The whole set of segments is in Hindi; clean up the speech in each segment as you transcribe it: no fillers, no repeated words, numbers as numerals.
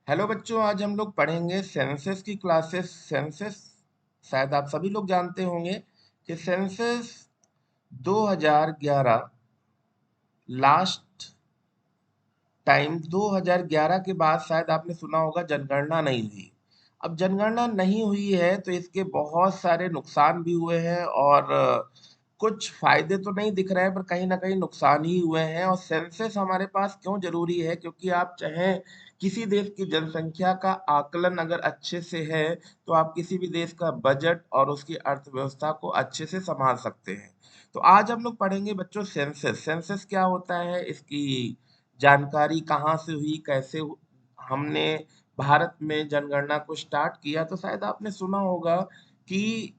हेलो बच्चों, आज हम लोग पढ़ेंगे सेंसस की क्लासेस। सेंसस शायद आप सभी लोग जानते होंगे कि सेंसस 2011 लास्ट टाइम 2011 के बाद शायद आपने सुना होगा जनगणना नहीं हुई। अब जनगणना नहीं हुई है तो इसके बहुत सारे नुकसान भी हुए हैं और कुछ फायदे तो नहीं दिख रहे हैं पर कहीं ना कहीं नुकसान ही हुए हैं। और सेंसस हमारे पास क्यों जरूरी है? क्योंकि आप चाहें किसी देश की जनसंख्या का आकलन अगर अच्छे से है तो आप किसी भी देश का बजट और उसकी अर्थव्यवस्था को अच्छे से संभाल सकते हैं। तो आज हम लोग पढ़ेंगे बच्चों सेंसस। सेंसस क्या होता है, इसकी जानकारी कहाँ से हुई, कैसे हमने भारत में जनगणना को स्टार्ट किया। तो शायद आपने सुना होगा कि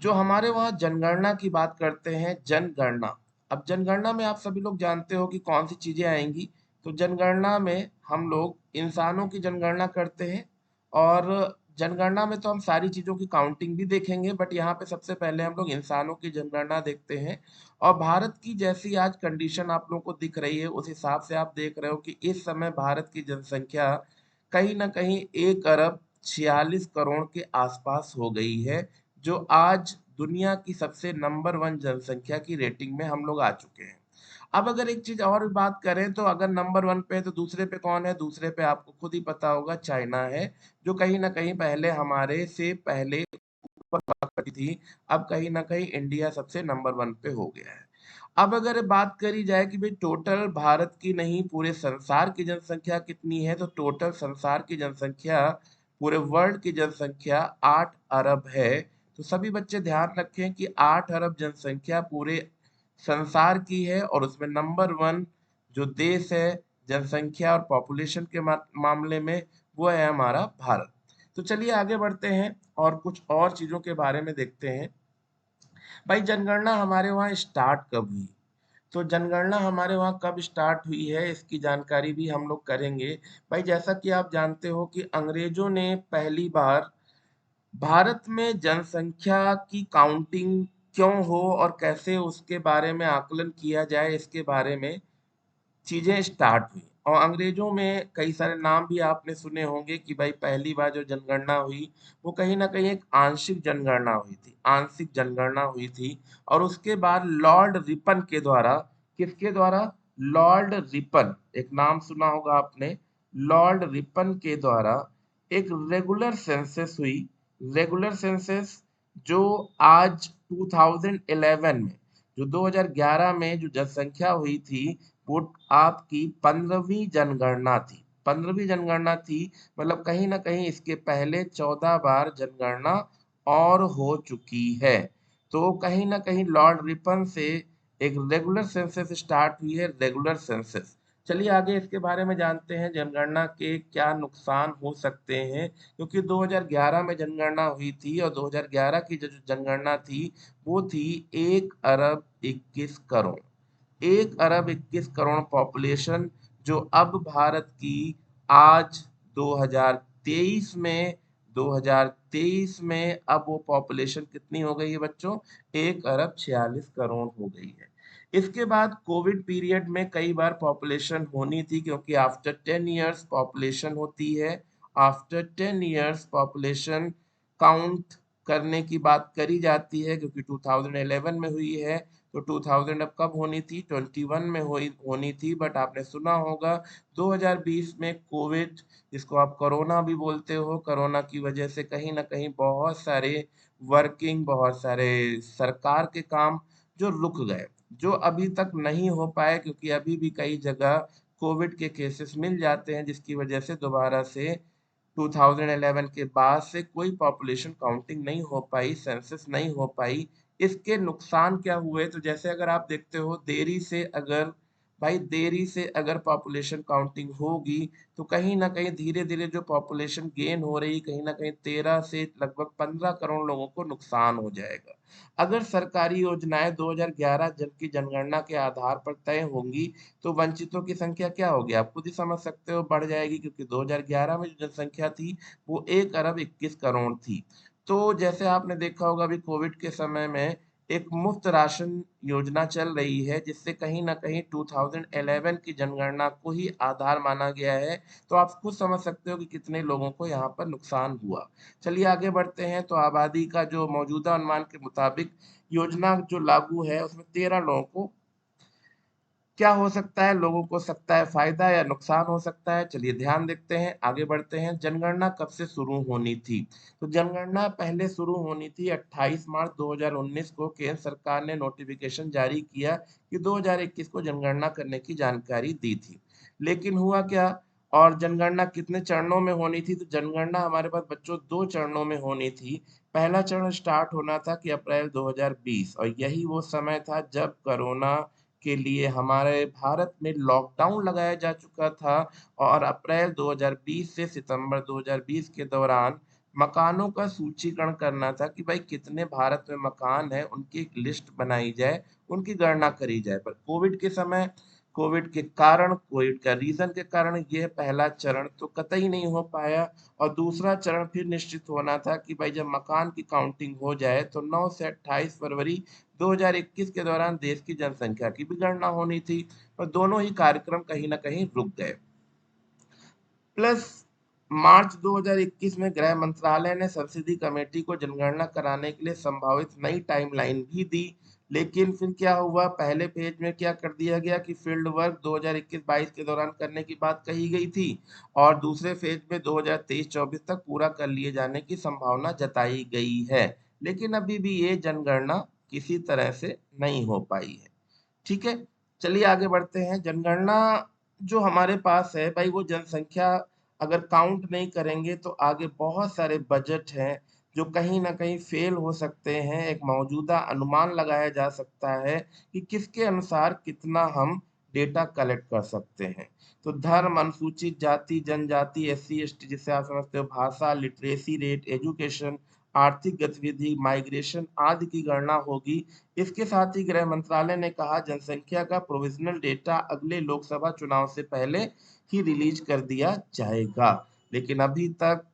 जो हमारे वहाँ जनगणना की बात करते हैं, जनगणना। अब जनगणना में आप सभी लोग जानते हो कि कौन सी चीजें आएंगी। तो जनगणना में हम लोग इंसानों की जनगणना करते हैं और जनगणना में तो हम सारी चीजों की काउंटिंग भी देखेंगे, बट यहाँ पे सबसे पहले हम लोग इंसानों की जनगणना देखते हैं। और भारत की जैसी आज कंडीशन आप लोगों को दिख रही है उस हिसाब से आप देख रहे हो कि इस समय भारत की जनसंख्या कहीं ना कहीं 1 अरब 46 करोड़ के आसपास हो गई है, जो आज दुनिया की सबसे नंबर वन जनसंख्या की रेटिंग में हम लोग आ चुके हैं। अब अगर एक चीज और भी बात करें तो अगर नंबर वन पे है तो दूसरे पे कौन है? दूसरे पे आपको खुद ही पता होगा, चाइना है, जो कहीं ना कहीं पहले हमारे से पहले ऊपर हुआ करती थी। अब कहीं ना कहीं इंडिया सबसे नंबर वन पे हो गया है। अब अगर बात करी जाए कि भाई टोटल भारत की नहीं पूरे संसार की जनसंख्या कितनी है, तो टोटल संसार की जनसंख्या, पूरे वर्ल्ड की जनसंख्या 8 अरब है। तो सभी बच्चे ध्यान रखें कि 8 अरब जनसंख्या पूरे संसार की है और उसमें नंबर वन जो देश है जनसंख्या और पॉपुलेशन के मामले में, वो है हमारा भारत। तो चलिए आगे बढ़ते हैं और कुछ और चीजों के बारे में देखते हैं। भाई जनगणना हमारे वहाँ स्टार्ट कब हुई? तो जनगणना हमारे वहाँ कब स्टार्ट हुई है इसकी जानकारी भी हम लोग करेंगे। भाई जैसा कि आप जानते हो कि अंग्रेजों ने पहली बार भारत में जनसंख्या की काउंटिंग क्यों हो और कैसे उसके बारे में आकलन किया जाए, इसके बारे में चीजें स्टार्ट हुई। और अंग्रेजों में कई सारे नाम भी आपने सुने होंगे कि भाई पहली बार जो जनगणना हुई वो कहीं ना कहीं एक आंशिक जनगणना हुई थी, आंशिक जनगणना हुई थी। और उसके बाद लॉर्ड रिपन के द्वारा, किसके द्वारा? लॉर्ड रिपन, एक नाम सुना होगा आपने, लॉर्ड रिपन के द्वारा एक रेगुलर सेंसस हुई। रेगुलर सेंसस जो आज 2011 में, जो 2011 में जो जनसंख्या हुई थी, वो आपकी 15वीं जनगणना थी। 15वीं जनगणना थी, मतलब कहीं ना कहीं इसके पहले 14 बार जनगणना और हो चुकी है। तो कहीं ना कहीं लॉर्ड रिपन से एक रेगुलर सेंसस स्टार्ट हुई है, रेगुलर सेंसस। चलिए आगे इसके बारे में जानते हैं जनगणना के क्या नुकसान हो सकते हैं। क्योंकि 2011 में जनगणना हुई थी और 2011 की जो जनगणना थी वो थी 1 अरब 21 करोड़। 1 अरब 21 करोड़ पॉपुलेशन, जो अब भारत की आज 2023 में, 2023 में अब वो पॉपुलेशन कितनी हो गई है बच्चों? 1 अरब 46 करोड़ हो गई है। इसके बाद कोविड पीरियड में कई बार पॉपुलेशन होनी थी, क्योंकि आफ्टर 10 ईयर्स पॉपुलेशन होती है। आफ्टर 10 ईयर्स पॉपुलेशन काउंट करने की बात करी जाती है, क्योंकि 2011 में हुई है। तो 2000 अब कब होनी थी? 21 में होनी थी, बट आपने सुना होगा 2020 में कोविड, जिसको आप कोरोना भी बोलते हो, कोरोना की वजह से कहीं ना कहीं बहुत सारे वर्किंग, बहुत सारे सरकार के काम जो रुक गए, जो अभी तक नहीं हो पाए, क्योंकि अभी भी कई जगह कोविड के केसेस मिल जाते हैं, जिसकी वजह से दोबारा से 2011 के बाद से कोई पॉपुलेशन काउंटिंग नहीं हो पाई, सेंसस नहीं हो पाई। इसके नुकसान क्या हुए? तो जैसे अगर आप देखते हो देरी से अगर, भाई देरी से अगर पॉपुलेशन काउंटिंग होगी तो कहीं ना कहीं धीरे धीरे जो पॉपुलेशन गेन हो रही, कहीं ना कहीं 13 से लगभग 15 करोड़ लोगों को नुकसान हो जाएगा। अगर सरकारी योजनाएं 2011 जन की जनगणना के आधार पर तय होंगी तो वंचितों की संख्या क्या होगी आप खुद ही समझ सकते हो, बढ़ जाएगी, क्योंकि 2011 में जो जनसंख्या थी वो 1 अरब 21 करोड़ थी। तो जैसे आपने देखा होगा अभी कोविड के समय में एक मुफ्त राशन योजना चल रही है, जिससे कहीं न कहीं 2011 की जनगणना को ही आधार माना गया है। तो आप खुद समझ सकते हो कि कितने लोगों को यहाँ पर नुकसान हुआ। चलिए आगे बढ़ते हैं, तो आबादी का जो मौजूदा अनुमान के मुताबिक योजना जो लागू है, उसमें 13 लोगों को क्या हो सकता है, लोगों को सकता है फायदा या नुकसान हो सकता है। चलिए ध्यान देखते हैं, आगे बढ़ते हैं। जनगणना कब से शुरू होनी थी? तो जनगणना पहले शुरू होनी थी 28 मार्च 2019 को। केंद्र सरकार ने नोटिफिकेशन जारी किया कि 2021 को जनगणना करने की जानकारी दी थी। लेकिन हुआ क्या, और जनगणना कितने चरणों में होनी थी? तो जनगणना हमारे पास बच्चों 2 चरणों में होनी थी। पहला चरण स्टार्ट होना था कि अप्रैल 2020, और यही वो समय था जब कोरोना के लिए हमारे भारत में लॉकडाउन लगाया जा चुका था। और अप्रैल 2020 से सितंबर 2020 के दौरान मकानों का सूचीकरण करना था कि भाई कितने भारत में मकान है, उनकी एक लिस्ट बनाई जाए, उनकी गणना करी जाए। पर कोविड के समय, कोविड के कारण, कोविड का रीजन के कारण यह पहला चरण तो कतई नहीं हो पाया। और दूसरा चरण फिर निश्चित होना था कि भाई जब मकान की काउंटिंग हो जाए तो 9 से 28 फरवरी 2021 के दौरान देश की जनसंख्या की भी गणना होनी थी। पर दोनों ही कार्यक्रम कहीं ना कहीं रुक गए। प्लस मार्च 2021 में गृह मंत्रालय ने सब्सिडी कमेटी को जनगणना कराने के लिए संभावित नई टाइमलाइन भी दी। लेकिन फिर क्या हुआ, पहले पेज में क्या कर दिया गया कि फील्ड वर्क 2021-22 के दौरान करने की बात कही गई थी, और दूसरे फेज में 2023-24 तक पूरा कर लिए जाने की संभावना जताई गई है। लेकिन अभी भी ये जनगणना किसी तरह से नहीं हो पाई है। ठीक है, चलिए आगे बढ़ते हैं। जनगणना जो हमारे पास है भाई, वो जनसंख्या अगर काउंट नहीं करेंगे तो आगे बहुत सारे बजट हैं जो कहीं ना कहीं फेल हो सकते हैं। एक मौजूदा अनुमान लगाया जा सकता है कि किसके अनुसार कितना हम डेटा कलेक्ट कर सकते हैं। तो धर्म, अनुसूचित जाति जनजाति, एससी एसटी, जिसे आप समझते हो, भाषा, लिटरेसी रेट, एजुकेशन, आर्थिक गतिविधि, माइग्रेशन आदि की गणना होगी। इसके साथ ही गृह मंत्रालय ने कहा जनसंख्या का प्रोविजनल डेटा अगले लोकसभा चुनाव से पहले ही रिलीज कर दिया जाएगा। लेकिन अभी तक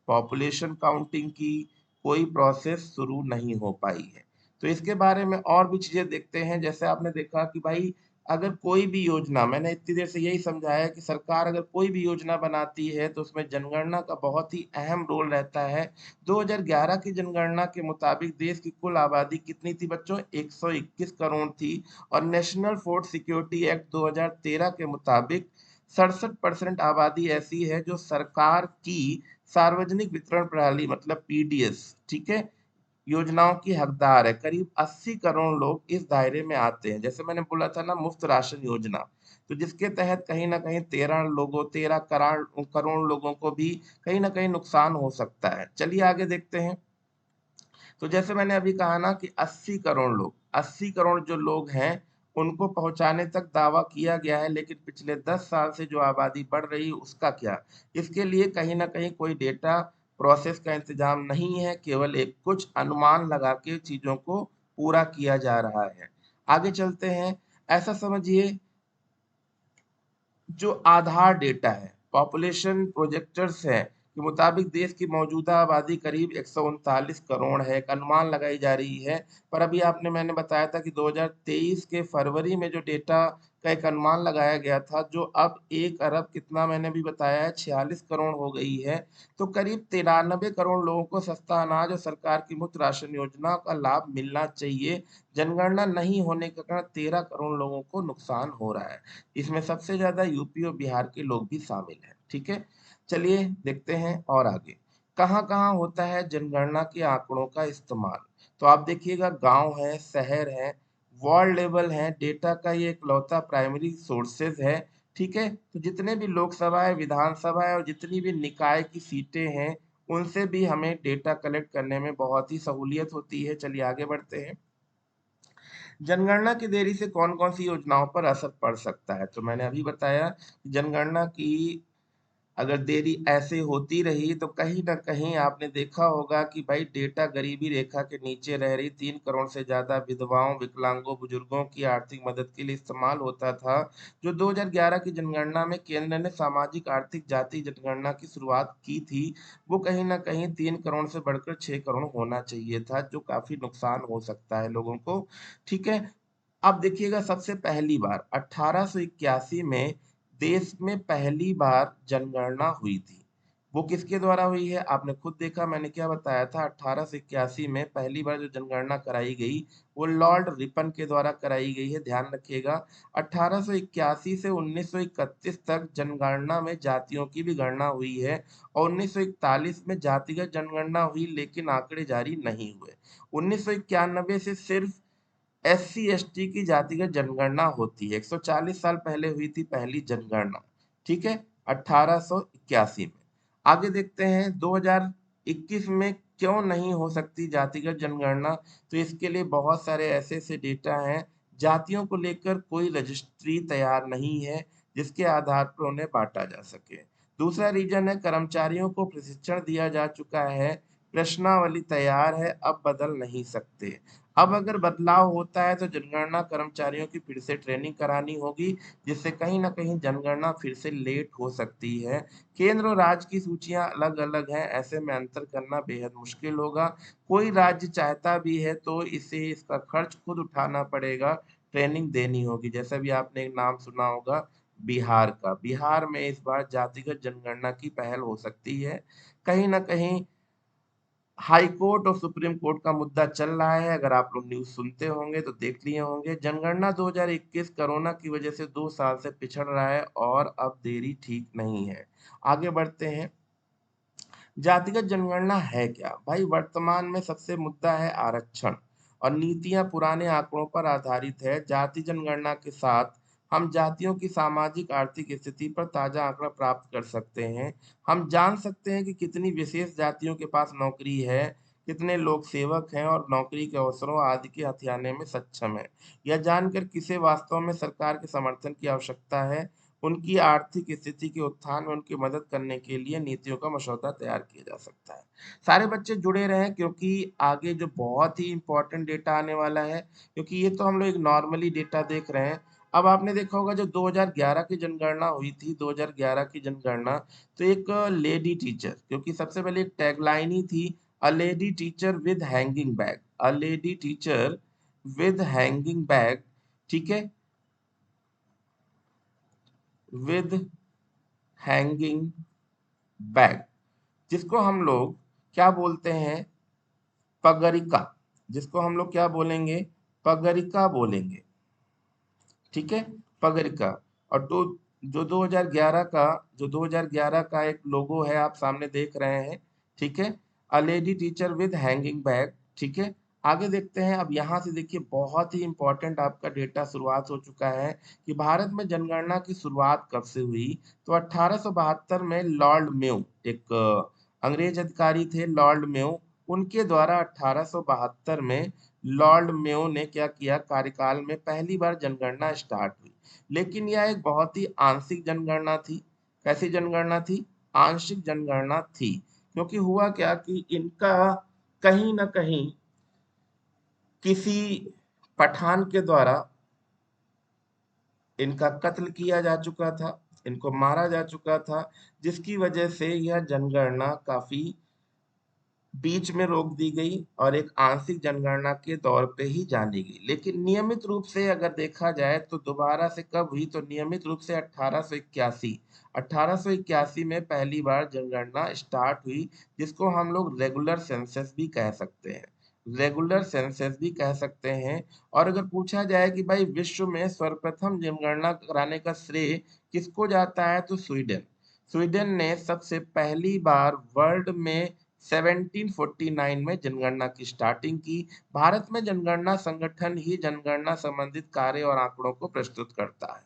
पॉपुलेशन काउंटिंग की कोई प्रोसेस शुरू नहीं हो पाई है। तो इसके बारे में और भी चीजें देखते हैं। जैसे आपने देखा कि भाई अगर कोई भी योजना, मैंने इतनी देर से यही समझाया कि सरकार अगर कोई भी योजना बनाती है तो उसमें जनगणना का बहुत ही अहम रोल रहता है। 2011 की जनगणना के मुताबिक देश की कुल आबादी कितनी थी बच्चों? 121 करोड़ थी। और नेशनल फूड सिक्योरिटी एक्ट 2013 के मुताबिक 67% आबादी ऐसी है जो सरकार की सार्वजनिक वितरण प्रणाली मतलब पीडीएस, ठीक है, योजनाओं की हकदार है। करीब 80 करोड़ लोग इस दायरे में आते हैं। जैसे मैंने बोला था ना, मुफ्त राशन योजना, तो जिसके तहत कहीं ना कहीं 13 करोड़ लोगों को भी कहीं ना कहीं नुकसान हो सकता है। चलिए आगे देखते हैं। तो जैसे मैंने अभी कहा ना कि 80 करोड़ लोग, 80 करोड़ जो लोग हैं, उनको पहुंचाने तक दावा किया गया है। लेकिन पिछले 10 साल से जो आबादी बढ़ रही है उसका क्या? इसके लिए कहीं ना कहीं कोई डेटा प्रोसेस का इंतजाम नहीं है, केवल एक कुछ अनुमान लगा के चीजों को पूरा किया जा रहा है। आगे चलते हैं। ऐसा समझिए, जो आधार डेटा है, पॉपुलेशन प्रोजेक्टर्स है के मुताबिक देश की मौजूदा आबादी करीब 139 करोड़ है, एक अनुमान लगाई जा रही है। पर अभी आपने, मैंने बताया था कि 2023 के फरवरी में जो डेटा का एक अनुमान लगाया गया था, जो अब 1 अरब कितना मैंने भी बताया है, 46 करोड़ हो गई है। तो करीब 93 करोड़ लोगों को सस्ता अनाज और सरकार की मुफ्त राशन योजना का लाभ मिलना चाहिए। जनगणना नहीं होने के कारण 13 करोड़ लोगों को नुकसान हो रहा है। इसमें सबसे ज्यादा यूपी और बिहार के लोग भी शामिल हैं। ठीक है, चलिए देखते हैं और आगे कहाँ कहाँ होता है जनगणना के आंकड़ों का इस्तेमाल। तो आप देखिएगा, गांव है, शहर है, वार्ड लेवल है, डेटा का ये इकलौता प्राइमरी सोर्सेज है। ठीक है, तो जितने भी लोकसभा है, विधानसभा है, और जितनी भी निकाय की सीटें हैं, उनसे भी हमें डेटा कलेक्ट करने में बहुत ही सहूलियत होती है। चलिए आगे बढ़ते हैं। जनगणना की देरी से कौन-कौन सी योजनाओं पर असर पड़ सकता है? तो मैंने अभी बताया, जनगणना की अगर देरी ऐसे होती रही तो कहीं ना कहीं आपने देखा होगा कि भाई डेटा गरीबी रेखा के नीचे रह रही 3 करोड़ से ज्यादा विधवाओं, विकलांगों, बुजुर्गों की आर्थिक मदद के लिए इस्तेमाल होता था। जो 2011 की जनगणना में केंद्र ने सामाजिक आर्थिक जाति जनगणना की शुरुआत की थी, वो कहीं ना कहीं 3 करोड़ से बढ़कर 6 करोड़ होना चाहिए था, जो काफी नुकसान हो सकता है लोगों को। ठीक है। अब देखिएगा, सबसे पहली बार 1881 में देश में पहली बार जनगणना हुई थी। वो किसके द्वारा हुई है? आपने खुद देखा, मैंने क्या बताया था। 1881 में पहली बार जो जनगणना कराई गई वो लॉर्ड रिपन के द्वारा कराई गई है, ध्यान रखिएगा। 1881 से 1931 तक जनगणना में जातियों की भी गणना हुई है, और 1941 में जातिगत जनगणना हुई, लेकिन आंकड़े जारी नहीं हुए। 1991 से सिर्फ एससी एसटी की जातिगत जनगणना होती है। 140 साल पहले हुई थी पहली जनगणना। ठीक है, 1881 में। आगे देखते हैं 2021 में क्यों नहीं हो सकती जातिगत जनगणना। तो इसके लिए बहुत सारे ऐसे ऐसे डेटा हैं, जातियों को लेकर कोई रजिस्ट्री तैयार नहीं है जिसके आधार पर उन्हें बांटा जा सके। दूसरा रीजन है, कर्मचारियों को प्रशिक्षण दिया जा चुका है, प्रश्नावली तैयार है, अब बदल नहीं सकते। अब अगर बदलाव होता है तो जनगणना कर्मचारियों की फिर से ट्रेनिंग करानी होगी, जिससे कहीं ना कहीं जनगणना फिर से लेट हो सकती है। केंद्र और राज्य की सूचियां अलग अलग हैं, ऐसे में अंतर करना बेहद मुश्किल होगा। कोई राज्य चाहता भी है तो इसे इसका खर्च खुद उठाना पड़ेगा, ट्रेनिंग देनी होगी। जैसे भी आपने एक नाम सुना होगा, बिहार का। बिहार में इस बार जातिगत जनगणना की पहल हो सकती है। कहीं ना कहीं हाई कोर्ट और सुप्रीम कोर्ट का मुद्दा चल रहा है, अगर आप लोग न्यूज़ सुनते होंगे तो देख लिए होंगे। जनगणना 2021 कोरोना की वजह से 2 साल से पिछड़ रहा है और अब देरी ठीक नहीं है। आगे बढ़ते हैं। जातिगत जनगणना है क्या? भाई, वर्तमान में सबसे मुद्दा है आरक्षण, और नीतियां पुराने आंकड़ों पर आधारित है। जाति जनगणना के साथ हम जातियों की सामाजिक आर्थिक स्थिति पर ताजा आंकड़ा प्राप्त कर सकते हैं। हम जान सकते हैं कि कितनी विशेष जातियों के पास नौकरी है, कितने लोग सेवक हैं और नौकरी के अवसरों आदि के हथियाने में सक्षम है। यह जानकर किसे वास्तव में सरकार के समर्थन की आवश्यकता है, उनकी आर्थिक स्थिति के उत्थान में उनकी मदद करने के लिए नीतियों का मसौदा तैयार किया जा सकता है। सारे बच्चे जुड़े रहें, क्योंकि आगे जो बहुत ही इंपॉर्टेंट डेटा आने वाला है। क्योंकि ये तो हम लोग एक नॉर्मली डेटा देख रहे हैं। अब आपने देखा होगा, जो 2011 की जनगणना हुई थी, 2011 की जनगणना, तो एक लेडी टीचर, क्योंकि सबसे पहले एक टैगलाइन ही थी, a lady teacher with hanging bag. A lady teacher with hanging bag. ठीक है, विद हैंगिंग बैग, जिसको हम लोग क्या बोलते हैं? पगरिका। जिसको हम लोग क्या बोलेंगे? पगरिका बोलेंगे। ठीक है, पगरिका। और जो 2011 का जो 2011 का एक लोगो है, आप सामने देख रहे हैं। ठीक है, a lady teacher with hanging bag. ठीक है। आगे देखते हैं। अब यहाँ से देखिए, बहुत ही इंपॉर्टेंट आपका डेटा शुरुआत हो चुका है कि भारत में जनगणना की शुरुआत कब से हुई। तो 1872 में लॉर्ड मेयो, एक अंग्रेज अधिकारी थे, लॉर्ड मेयो, उनके द्वारा 1872 में लॉर्ड मेयो ने क्या किया, कार्यकाल में पहली बार जनगणना स्टार्ट हुई। लेकिन यह एक बहुत ही आंशिक जनगणना थी। कैसी जनगणना थी? आंशिक जनगणना थी। क्योंकि हुआ क्या कि इनका कहीं ना कहीं किसी पठान के द्वारा इनका कत्ल किया जा चुका था, इनको मारा जा चुका था, जिसकी वजह से यह जनगणना काफी बीच में रोक दी गई और एक आंशिक जनगणना के तौर पे ही जानी गई। लेकिन नियमित रूप से अगर देखा जाए तो दोबारा से कब हुई, तो नियमित रूप से 1881 में पहली बार जनगणना स्टार्ट हुई, जिसको हम लोग रेगुलर सेंसस भी कह सकते हैं। रेगुलर सेंसस भी कह सकते हैं। और अगर पूछा जाए कि भाई, विश्व में सर्वप्रथम जनगणना कराने का श्रेय किसको जाता है, तो स्वीडन। स्वीडन ने सबसे पहली बार वर्ल्ड में 1749 में जनगणना की स्टार्टिंग की। भारत में जनगणना संगठन ही जनगणना संबंधित कार्य और आंकड़ों को प्रस्तुत करता है।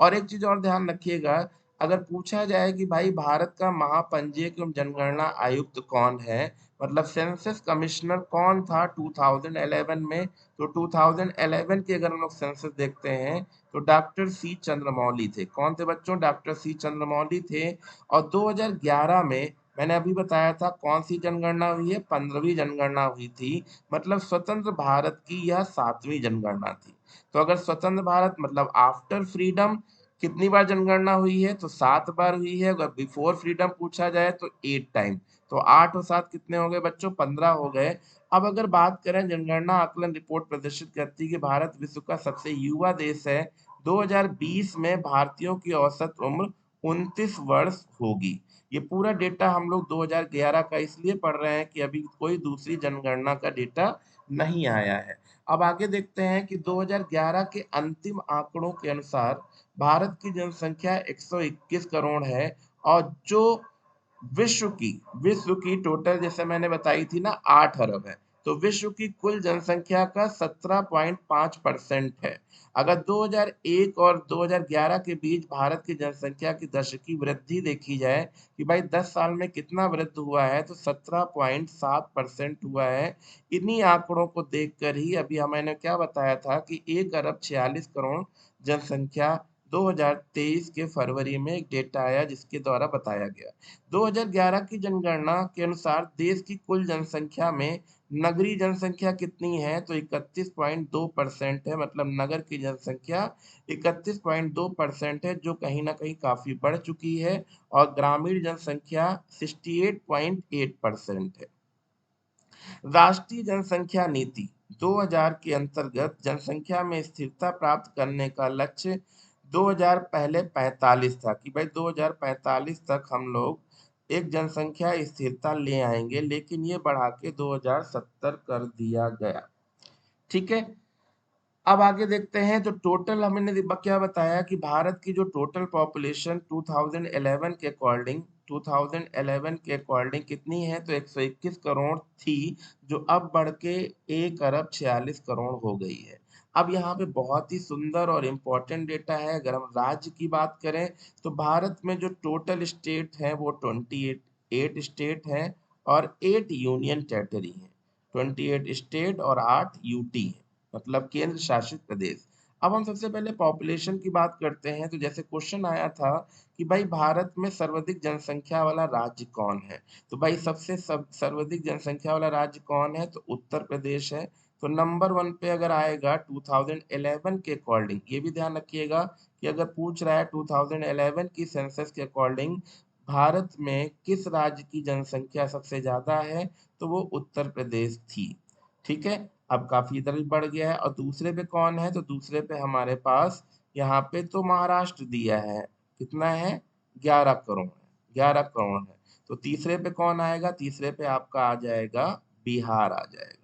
और एक चीज और ध्यान रखिएगा, अगर पूछा जाए कि भाई भारत का महापंजीयक एवं जनगणना आयुक्त कौन है, मतलब सेंसस कमिश्नर कौन था 2011 में, तो 2011 की अगर हम लोग सेंसस देखते हैं तो डॉक्टर सी चंद्रमौली थे। कौन थे बच्चों? डॉक्टर सी चंद्रमौली थे। और 2011 में मैंने अभी बताया था कौन सी जनगणना हुई है, 15वीं जनगणना हुई थी। मतलब स्वतंत्र भारत की यह 7वीं जनगणना थी। तो अगर स्वतंत्र भारत मतलब आफ्टर फ्रीडम कितनी बार जनगणना हुई है, तो 7 बार हुई है। अगर बिफोर फ्रीडम पूछा जाए तो 8 टाइम। तो 8 और 7 कितने हो गए बच्चों? 15 हो गए। अब अगर बात करें, जनगणना आकलन रिपोर्ट प्रदर्शित करती है कि भारत विश्व का सबसे युवा देश है। 2020 में भारतीयों की औसत उम्र 29 वर्ष होगी। ये पूरा डेटा हम लोग 2011 का इसलिए पढ़ रहे हैं कि अभी कोई दूसरी जनगणना का डेटा नहीं आया है। अब आगे देखते हैं कि 2011 के अंतिम आंकड़ों के अनुसार भारत की जनसंख्या 121 करोड़ है। और जो विश्व की टोटल, जैसे मैंने बताई थी ना, 8 अरब है। तो विश्व की कुल जनसंख्या का 17.5% है। अगर 2001 और 2011 के बीच भारत की जनसंख्या की दशकीय वृद्धि देखी जाए कि भाई 10 साल में कितना वृद्धि हुआ है, तो 17.7% हुआ है। इन्हीं आंकड़ों को देखकर ही अभी मैंने क्या बताया था कि 1 अरब 46 करोड़ जनसंख्या 2023 के फरवरी में एक डेटा आया जिसके द्वारा बताया गया। 2011 की जनगणना के अनुसार देश की कुल जनसंख्या में नगरीय जनसंख्या कितनी है, तो 31.2% है। मतलब नगर की जनसंख्या 31.2% है, जो कहीं ना कहीं काफी बढ़ चुकी है। और ग्रामीण जनसंख्या 68.8% है। राष्ट्रीय जनसंख्या नीति 2000 के अंतर्गत जनसंख्या में स्थिरता प्राप्त करने का लक्ष्य 2000 पहले 45 था कि भाई 2045 तक हम लोग एक जनसंख्या स्थिरता ले आएंगे, लेकिन ये बढ़ा के 2070 कर दिया गया। ठीक है। अब आगे देखते हैं, तो टोटल हमने क्या बताया कि भारत की जो टोटल पॉपुलेशन 2011 के अकॉर्डिंग कितनी है, तो 121 करोड़ थी, जो अब बढ़ के 1 अरब 46 करोड़ हो गई है। अब यहाँ पे बहुत ही सुंदर और इम्पोर्टेंट डेटा है। अगर हम राज्य की बात करें तो भारत में जो टोटल स्टेट है वो 28 स्टेट है और 8 यूनियन टेरिटरी है। 28 स्टेट और 8 यूटी है, मतलब केंद्र शासित प्रदेश। अब हम सबसे पहले पॉपुलेशन की बात करते हैं। तो जैसे क्वेश्चन आया था कि भाई भारत में सर्वाधिक जनसंख्या वाला राज्य कौन है, तो भाई सर्वाधिक जनसंख्या वाला राज्य कौन है, तो उत्तर प्रदेश है। तो नंबर 1 पे अगर आएगा 2011 के अकॉर्डिंग, ये भी ध्यान रखिएगा कि अगर पूछ रहा है 2011 की सेंसस के अकॉर्डिंग भारत में किस राज्य की जनसंख्या सबसे ज्यादा है, तो वो उत्तर प्रदेश थी। ठीक है। अब काफी इधर भी बढ़ गया है। और दूसरे पे कौन है, तो दूसरे पे हमारे पास यहाँ पे तो महाराष्ट्र दिया है। कितना है? 11 करोड़ है। 11 करोड़ है। तो तीसरे पे कौन आएगा? तीसरे पे आपका आ जाएगा बिहार आ जाएगा।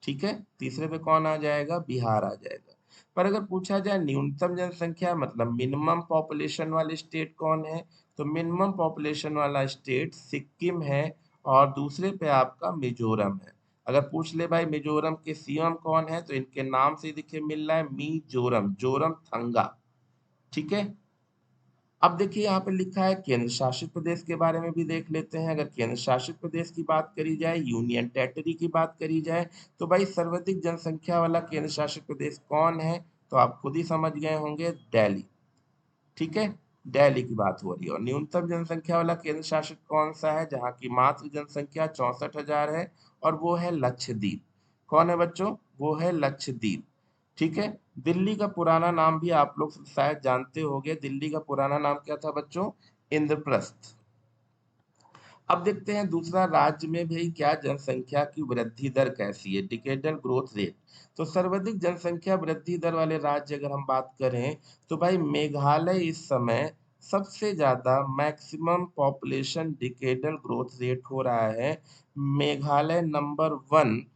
ठीक है। तीसरे पे कौन आ जाएगा? बिहार आ जाएगा। पर अगर पूछा जाए न्यूनतम जनसंख्या मतलब मिनिमम पॉपुलेशन वाले स्टेट कौन है, तो मिनिमम पॉपुलेशन वाला स्टेट सिक्किम है। और दूसरे पे आपका मिजोरम है। अगर पूछ ले भाई मिजोरम के सीएम कौन है, तो इनके नाम से दिखे मिल रहा है मिजोरम, जोरम थंगा। ठीक है। अब देखिए यहाँ पे लिखा है केंद्र शासित प्रदेश के बारे में भी देख लेते हैं। अगर केंद्र शासित प्रदेश की बात करी जाए, यूनियन टेरिटरी की बात करी जाए, तो भाई सर्वाधिक जनसंख्या वाला केंद्र शासित प्रदेश कौन है, तो आप खुद ही समझ गए होंगे, दिल्ली। ठीक है। दिल्ली की बात हो रही है। और न्यूनतम जनसंख्या वाला केंद्र शासित कौन सा है, जहाँ की मात्र जनसंख्या 64,000 है, और वो है लक्षद्वीप। कौन है बच्चों? वो है लक्षद्वीप। ठीक है। दिल्ली का पुराना नाम भी आप लोग शायद जानते होंगे। दिल्ली का पुराना नाम क्या था बच्चों? इंद्रप्रस्थ। अब देखते हैं दूसरा राज्य में भी क्या जनसंख्या की वृद्धि दर कैसी है, डिकेडल ग्रोथ रेट। तो सर्वाधिक जनसंख्या वृद्धि दर वाले राज्य अगर हम बात करें, तो भाई मेघालय इस समय सबसे ज्यादा maximum population decadal growth rate हो रहा है। मेघालय नंबर 1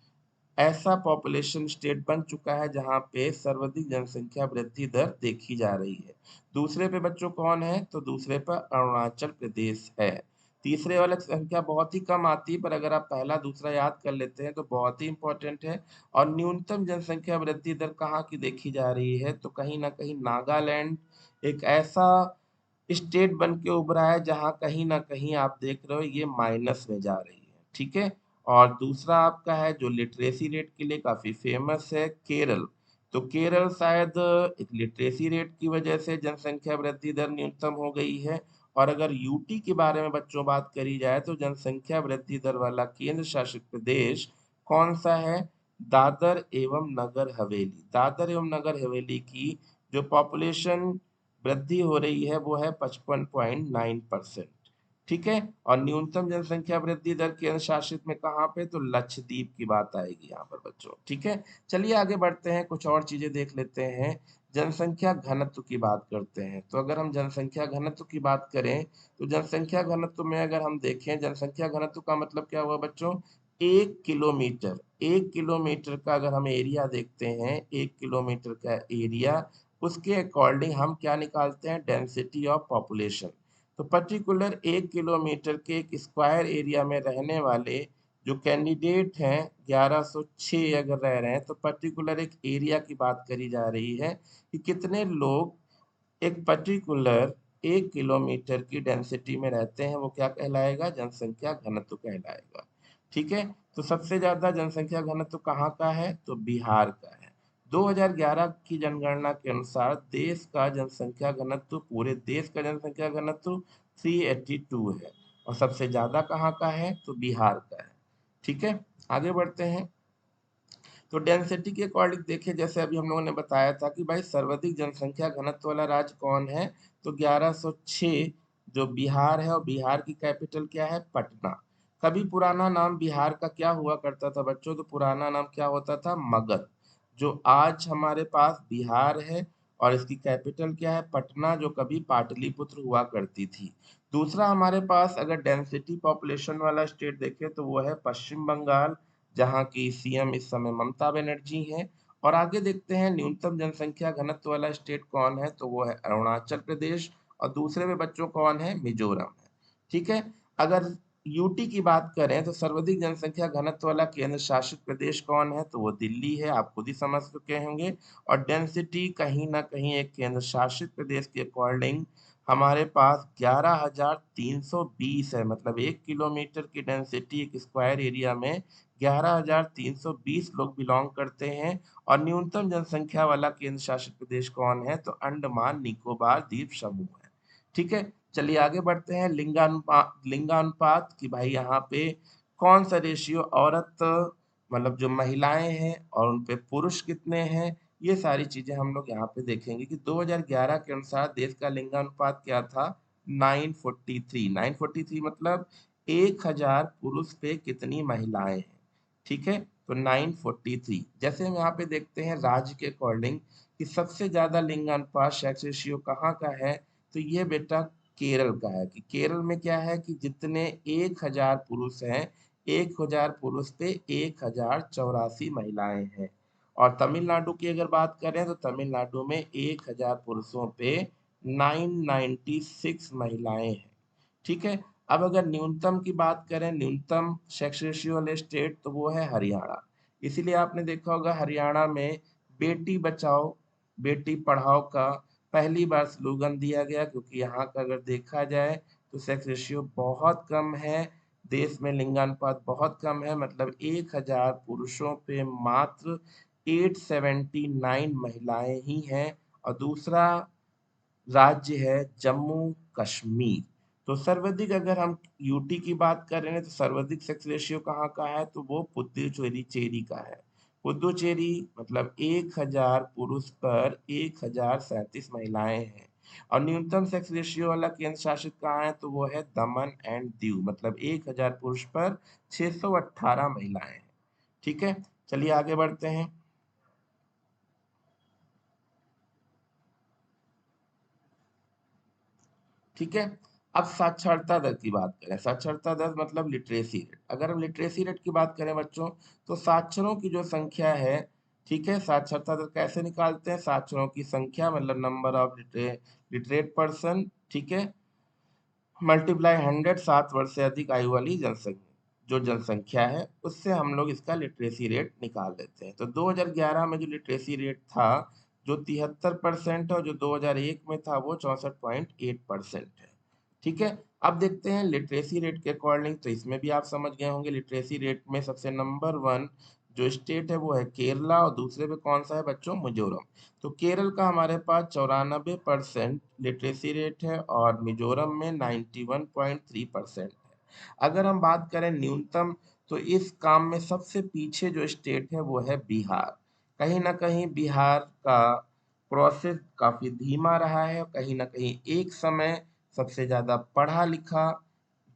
ऐसा पॉपुलेशन स्टेट बन चुका है जहां पे सर्वाधिक जनसंख्या वृद्धि दर देखी जा रही है। दूसरे पे बच्चों कौन है, तो दूसरे पर अरुणाचल प्रदेश है। तीसरे वाले की संख्या बहुत ही कम आती है, पर अगर आप पहला दूसरा याद कर लेते हैं तो बहुत ही इंपॉर्टेंट है। और न्यूनतम जनसंख्या वृद्धि दर कहाँ की देखी जा रही है, तो कहीं ना कहीं नागालैंड एक ऐसा स्टेट बन के उभरा है, जहां कहीं ना कहीं आप देख रहे हो ये माइनस में जा रही है, ठीक है। और दूसरा आपका है जो लिटरेसी रेट के लिए काफी फेमस है, केरल। तो केरल शायद एक लिटरेसी रेट की वजह से जनसंख्या वृद्धि दर न्यूनतम हो गई है। और अगर यूटी के बारे में बच्चों बात करी जाए तो जनसंख्या वृद्धि दर वाला केंद्र शासित प्रदेश कौन सा है? दादर एवं नगर हवेली। दादर एवं नगर हवेली की जो पॉपुलेशन वृद्धि हो रही है वो है 55.9%, ठीक है। और न्यूनतम जनसंख्या वृद्धि दर केंद्र शासित में कहाँ पे? तो लक्षद्वीप की बात आएगी यहाँ पर बच्चों, ठीक है। चलिए आगे बढ़ते हैं, कुछ और चीजें देख लेते हैं। जनसंख्या घनत्व की बात करते हैं। तो अगर हम जनसंख्या घनत्व की बात करें तो जनसंख्या घनत्व में अगर हम देखें, जनसंख्या घनत्व का मतलब क्या हुआ बच्चों? 1 किलोमीटर, 1 किलोमीटर का अगर हम एरिया देखते हैं, 1 किलोमीटर का एरिया, उसके अकॉर्डिंग हम क्या निकालते हैं? Density of population. तो पर्टिकुलर 1 किलोमीटर के एक स्क्वायर एरिया में रहने वाले जो कैंडिडेट हैं 1106 अगर रह रहे हैं, तो पर्टिकुलर एक एरिया की बात करी जा रही है कि कितने लोग एक पर्टिकुलर 1 किलोमीटर की डेंसिटी में रहते हैं, वो क्या कहलाएगा? जनसंख्या घनत्व कहलाएगा, ठीक है। तो सबसे ज्यादा जनसंख्या घनत्व कहाँ का है? तो बिहार का है। 2011 की जनगणना के अनुसार देश का जनसंख्या घनत्व, पूरे देश का जनसंख्या घनत्व 382 है। और सबसे ज्यादा कहाँ का है? तो बिहार का है, ठीक है। आगे बढ़ते हैं। तो डेंसिटी के अकॉर्डिंग देखिए, जैसे अभी हम लोगों ने बताया था कि भाई सर्वाधिक जनसंख्या घनत्व वाला राज्य कौन है? तो 1106 जो बिहार है, और बिहार की कैपिटल क्या है? पटना। कभी पुराना नाम बिहार का क्या हुआ करता था बच्चों? तो पुराना नाम क्या होता था? मगध। जो आज हमारे पास बिहार है, और इसकी कैपिटल क्या है? पटना, जो कभी पाटलिपुत्र हुआ करती थी। दूसरा हमारे पास अगर डेंसिटी पॉपुलेशन वाला स्टेट देखें तो वो है पश्चिम बंगाल, जहाँ की सीएम इस समय ममता बनर्जी हैं। और आगे देखते हैं न्यूनतम जनसंख्या घनत्व वाला स्टेट कौन है? तो वो है अरुणाचल प्रदेश। और दूसरे में बच्चों कौन है? मिजोरम है, ठीक है। अगर यूटी की बात करें तो सर्वाधिक जनसंख्या घनत्व वाला केंद्र शासित प्रदेश कौन है? तो वो दिल्ली है, आप खुद ही समझ चुके होंगे। और डेंसिटी कहीं ना कहीं एक केंद्र शासित प्रदेश के अकॉर्डिंग हमारे पास 11,320 है। मतलब 1 किलोमीटर की डेंसिटी एक स्क्वायर एरिया में 11,320 लोग बिलोंग करते हैं। और न्यूनतम जनसंख्या वाला केंद्र शासित प्रदेश कौन है? तो अंडमान निकोबार द्वीप समूह है, ठीक है। चलिए आगे बढ़ते हैं। लिंगानुपात कि भाई यहाँ पे कौन सा रेशियो औरत, मतलब जो महिलाएं हैं, और उन पे पुरुष कितने हैं, ये सारी चीजें हम लोग यहाँ पे देखेंगे कि 2011 के अनुसार देश का लिंगानुपात क्या था? 943। 943 मतलब 1000 पुरुष पे कितनी महिलाएं हैं, ठीक है। तो 943। जैसे हम यहाँ पे देखते हैं राज्य के अकॉर्डिंग कि सबसे ज्यादा लिंगानुपात सेक्स रेशियो कहाँ का है? तो ये बेटा केरल का है। कि केरल में क्या है कि जितने 1000 पुरुष हैं, 1000 पुरुष पे 1084 महिलाएं हैं। और तमिलनाडु की अगर बात करें तो तमिलनाडु में 1000 पुरुषों पे 996 महिलाएं हैं, ठीक है। अब अगर न्यूनतम की बात करें, न्यूनतम सेक्स रेशियो वाले स्टेट, तो वो है हरियाणा। इसीलिए आपने देखा होगा हरियाणा में बेटी बचाओ बेटी पढ़ाओ का पहली बार स्लोगन दिया गया, क्योंकि यहाँ का अगर देखा जाए तो सेक्स रेशियो बहुत कम है, देश में लिंगानुपात बहुत कम है। मतलब 1000 पुरुषों पे मात्र 879 महिलाएं ही हैं। और दूसरा राज्य है जम्मू कश्मीर। तो सर्वाधिक अगर हम यूटी की बात कर रहे हैं तो सर्वाधिक सेक्स रेशियो कहाँ का है? तो वो पुद्दुचेरी चेरी का है। पुद्दुचेरी मतलब 1000 पुरुष पर 1037 महिलाएं हैं। और न्यूनतम सेक्स रेशियो वाला केंद्र शासित कहाँ है? तो वो है दमन एंड दीव। मतलब 1000 पुरुष पर 618 महिलाएं हैं, ठीक है। चलिए आगे बढ़ते हैं, ठीक है। अब साक्षरता दर की बात करें। साक्षरता दर मतलब लिटरेसी रेट। अगर हम लिटरेसी रेट की बात करें बच्चों, तो साक्षरों की जो संख्या है, ठीक है, साक्षरता दर कैसे निकालते हैं? साक्षरों की संख्या मतलब नंबर ऑफ लिटरेट पर्सन, ठीक है, मल्टीप्लाई 100, 7 वर्ष से अधिक आयु वाली जनसंख्या, जो जनसंख्या है उससे हम लोग इसका लिटरेसी रेट निकाल लेते हैं। तो 2011 में जो लिटरेसी रेट था जो 73% है, और जो 2001 में था वो 64.8% है। ठीक है, अब देखते हैं लिटरेसी रेट के अकॉर्डिंग। तो इसमें भी आप समझ गए होंगे, लिटरेसी रेट में सबसे नंबर 1 जो स्टेट है वो है केरला, और दूसरे पे कौन सा है बच्चों? मिजोरम। तो केरल का हमारे पास 94% लिटरेसी रेट है, और मिजोरम में 91.3% है। अगर हम बात करें न्यूनतम, तो इस काम में सबसे पीछे जो स्टेट है वो है बिहार। कहीं ना कहीं बिहार का प्रोसेस काफी धीमा रहा है, और कहीं ना कहीं एक समय सबसे ज्यादा पढ़ा लिखा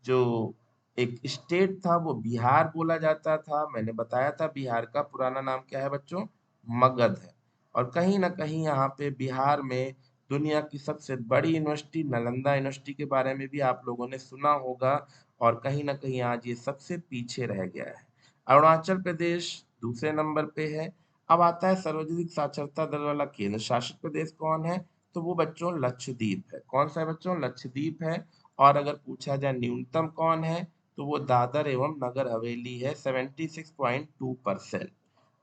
जो एक स्टेट था वो बिहार बोला जाता था। मैंने बताया था बिहार का पुराना नाम क्या है बच्चों? मगध है। और कहीं ना कहीं यहाँ पे बिहार में दुनिया की सबसे बड़ी यूनिवर्सिटी नालंदा यूनिवर्सिटी के बारे में भी आप लोगों ने सुना होगा, और कहीं ना कहीं आज ये सबसे पीछे रह गया है। अरुणाचल प्रदेश दूसरे नंबर पे है। अब आता है सर्वाधिक साक्षरता दर वाला केंद्र शासित प्रदेश कौन है? तो वो बच्चों लक्षद्वीप है। कौन सा है बच्चों? लक्षद्वीप है। और अगर पूछा जाए न्यूनतम कौन है, तो वो दादर एवं नगर हवेली है, 76.2%।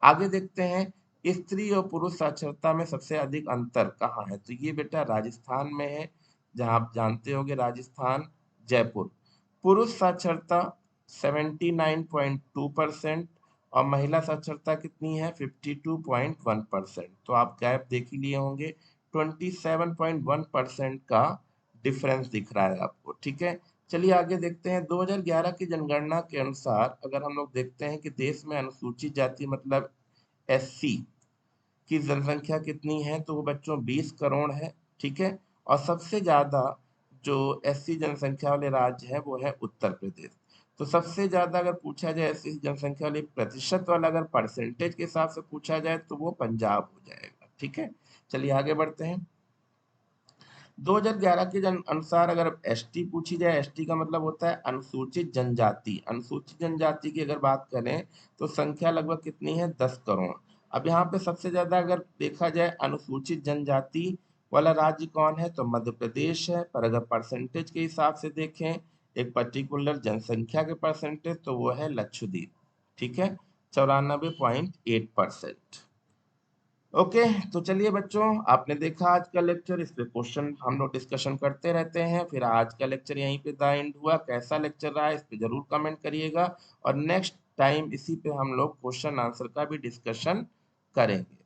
आगे देखते हैं स्त्री और पुरुष साक्षरता में सबसे अधिक अंतर कहाँ है? तो ये बेटा राजस्थान में है, जहां आप जानते होंगे राजस्थान, जयपुर। पुरुष साक्षरता 79.2%, और महिला साक्षरता कितनी है? 52.1%। तो आप गैप देख ही लिए होंगे, 27.1% का डिफरेंस दिख रहा है आपको। ठीक है, चलिए आगे देखते हैं। 2011 की जनगणना के अनुसार अगर हम लोग देखते हैं कि देश में अनुसूचित जाति मतलब एससी की जनसंख्या कितनी है, तो वो बच्चों 20 करोड़ है। ठीक है, और सबसे ज्यादा जो एससी जनसंख्या वाले राज्य है वो है उत्तर प्रदेश। तो सबसे ज्यादा अगर पूछा जाए एससी जनसंख्या वाले प्रतिशत वाला, अगर परसेंटेज के हिसाब से पूछा जाए, तो वो पंजाब हो जाएगा। ठीक है, चलिए आगे बढ़ते हैं। 2011 के अनुसार अगर एसटी पूछी जाए, एसटी का मतलब होता है अनुसूचित जनजाति। अनुसूचित जनजाति की अगर बात करें तो संख्या लगभग कितनी है? 10 करोड़। अब यहाँ पे सबसे ज्यादा अगर देखा जाए अनुसूचित जनजाति वाला राज्य कौन है, तो मध्य प्रदेश है। पर अगर परसेंटेज के हिसाब से देखें, एक पर्टिकुलर जनसंख्या के परसेंटेज, तो वो है लक्षद्वीप। ठीक है, 94.8%। ओके, तो चलिए बच्चों, आपने देखा आज का लेक्चर। इस पे क्वेश्चन हम लोग डिस्कशन करते रहते हैं। फिर आज का लेक्चर यहीं पे द एंड हुआ। कैसा लेक्चर रहा है इस पे जरूर कमेंट करिएगा, और नेक्स्ट टाइम इसी पे हम लोग क्वेश्चन आंसर का भी डिस्कशन करेंगे।